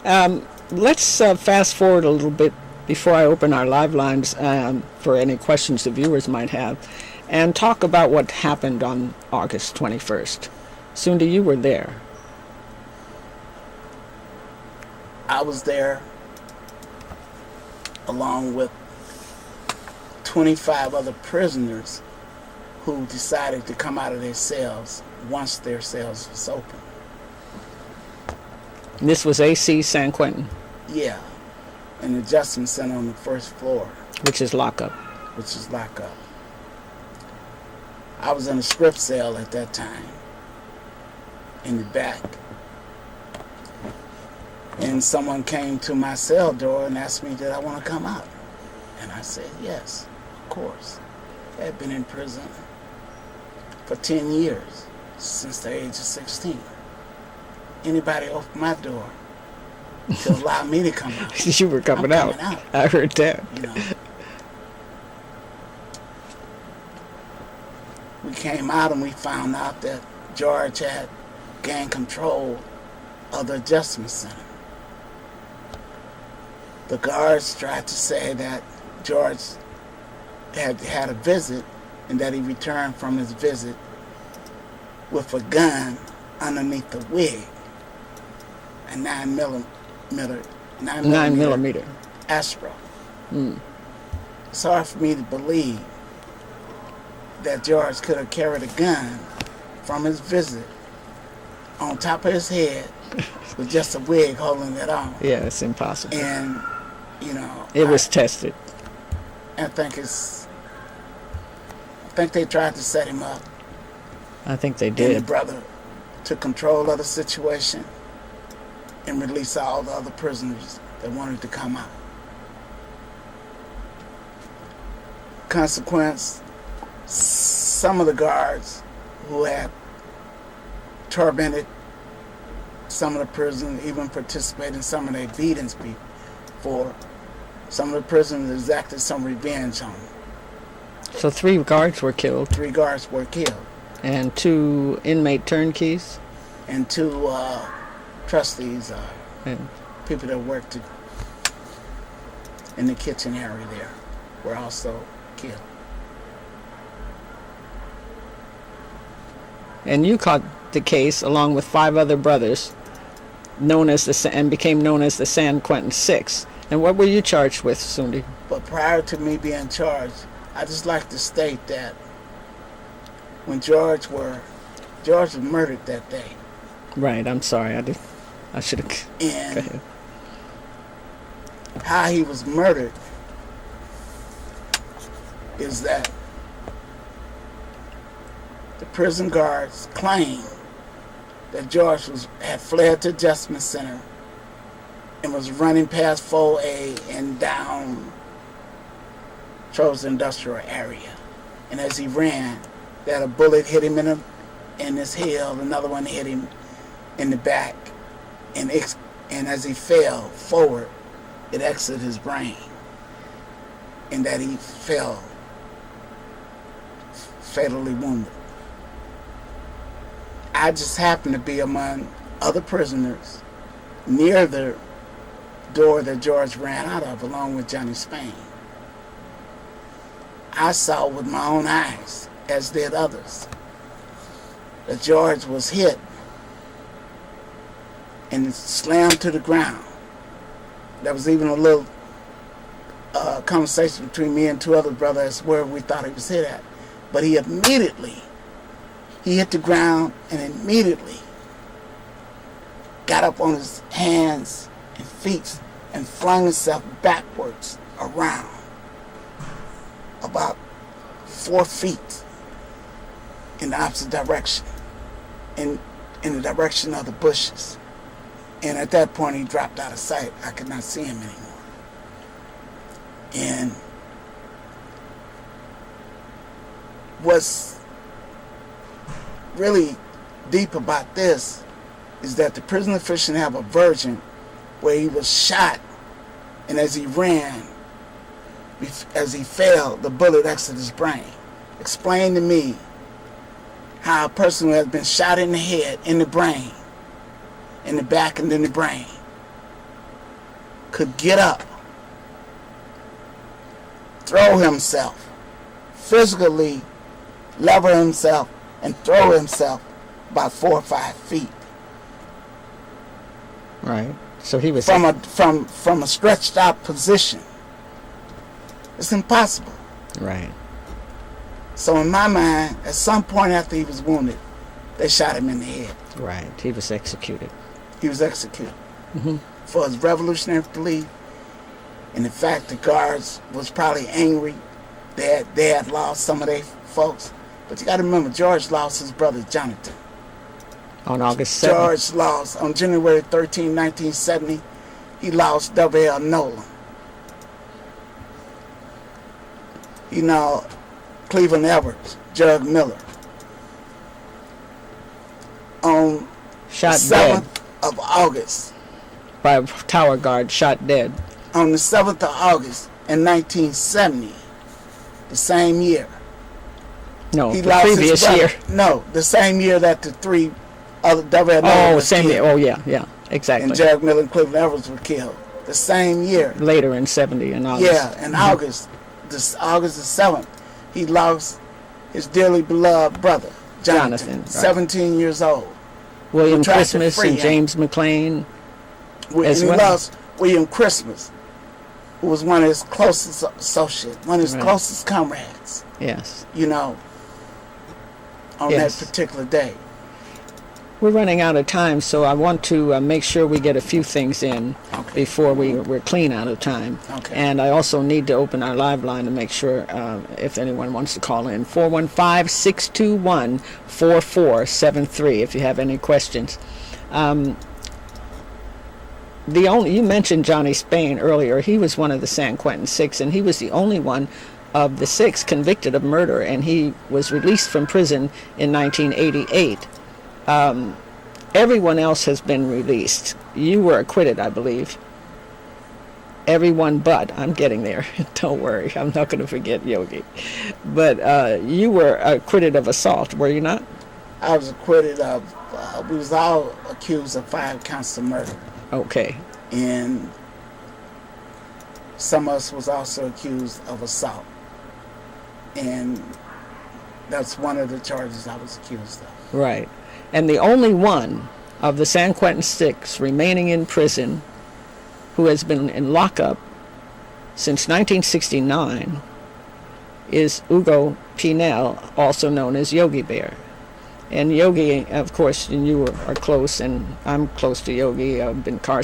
Let's fast forward a little bit before I open our live lines for any questions the viewers might have, and talk about what happened on August 21st. Sundi, you were there. I was there along with 25 other prisoners who decided to come out of their cells once their cells was open. And this was AC San Quentin? Yeah, an adjustment center on the first floor. Which is lockup. I was in a script cell at that time, in the back. And someone came to my cell door and asked me, did I want to come out? And I said, yes, of course. I had been in prison for 10 years, since the age of 16. Anybody open my door to allow me to come out? You were coming out. I heard that. You know. We came out and we found out that George had gained control of the adjustment center. The guards tried to say that George had a visit and that he returned from his visit with a gun underneath the wig, a 9 millimeter Astro. It's hard for me to believe that George could have carried a gun from his visit on top of his head with just a wig holding it on. Yeah, it's impossible. And, you know, it was tested. I think they tried to set him up. I think they did. And the brother took control of the situation and released all the other prisoners that wanted to come out. Consequence, some of the guards who had tormented some of the prisoners, even participated in some of their beatings before, some of the prisoners exacted some revenge on them. So 3 guards were killed. 3 guards were killed. And 2 inmate turnkeys? And 2 trustees, people that worked in the kitchen area there, were also killed. And you caught the case along with 5 other brothers, became known as the San Quentin Six. And what were you charged with, Sundi? But prior to me being charged, I just like to state that when George was murdered that day. Right, I'm sorry, I should have. And how he was murdered is that the prison guards claim that George had fled to Adjustment Center and was running past 4A and down Troll's industrial area. And as he ran, that a bullet hit him in his heel, another one hit him in the back, and as he fell forward, it exited his brain, and that he fell fatally wounded. I just happened to be among other prisoners near the door that George ran out of, along with Johnny Spain. I saw with my own eyes, as did others, that George was hit and slammed to the ground. There was even a little conversation between me and 2 other brothers where we thought he was hit at. But he hit the ground and immediately got up on his hands and feet and flung himself backwards around about 4 feet in the opposite direction, in the direction of the bushes. And at that point, he dropped out of sight. I could not see him anymore. And what's really deep about this is that the prison official have a version where he was shot, and as he ran, as he fell, the bullet exited his brain. Explain to me how a person who has been shot in the head, in the brain, in the back and in the brain, could get up, throw himself, physically lever himself, and throw himself about 4 or 5 feet. Right. So he was from a stretched out position. It's impossible. Right. So in my mind, at some point after he was wounded, they shot him in the head. Right. He was executed. He was executed for his revolutionary belief. And in fact, the guards was probably angry that they had lost some of their folks. But you got to remember, George lost his brother Jonathan. On August 7th. George lost on January 13, 1970. He lost W.L. Nolan. You know, Cleveland Edwards, Jug Miller. On Shot the 7th dead of August. by a tower guard, shot dead. On the 7th of August in 1970, the same year. No, He the lost his previous brother. year. No, the same year that the 3 other W.L. Nolan Oh, was same killed. year. Oh, yeah, exactly. And Jug Miller and Cleveland Edwards were killed. The same year. Later in 70 in August. Yeah, in August, August the 7th, he lost his dearly beloved brother, Jonathan, right. 17 years old. William who tried to Christmas free and him. James McLean. And As he well. lost William Christmas, who was one of his closest associates, one of his Right. closest comrades, Yes. you know, on Yes. that particular day. We're running out of time, so I want to make sure we get a few things in before we're clean out of time. Okay. And I also need to open our live line to make sure if anyone wants to call in. 415-621-4473 if you have any questions. You mentioned Johnny Spain earlier. He was one of the San Quentin Six, and he was the only one of the 6 convicted of murder, and he was released from prison in 1988. Everyone else has been released. You were acquitted, I believe. Everyone but, I'm getting there. Don't worry, I'm not going to forget Yogi. But you were acquitted of assault, were you not? I was acquitted of, we was all accused of 5 counts of murder. Okay. And some of us was also accused of assault. And that's one of the charges I was accused of. Right. And the only one of the San Quentin Six remaining in prison who has been in lockup since 1969 is Hugo Pinel, also known as Yogi Bear. And Yogi, of course, and you are close, and I'm close to Yogi. I've been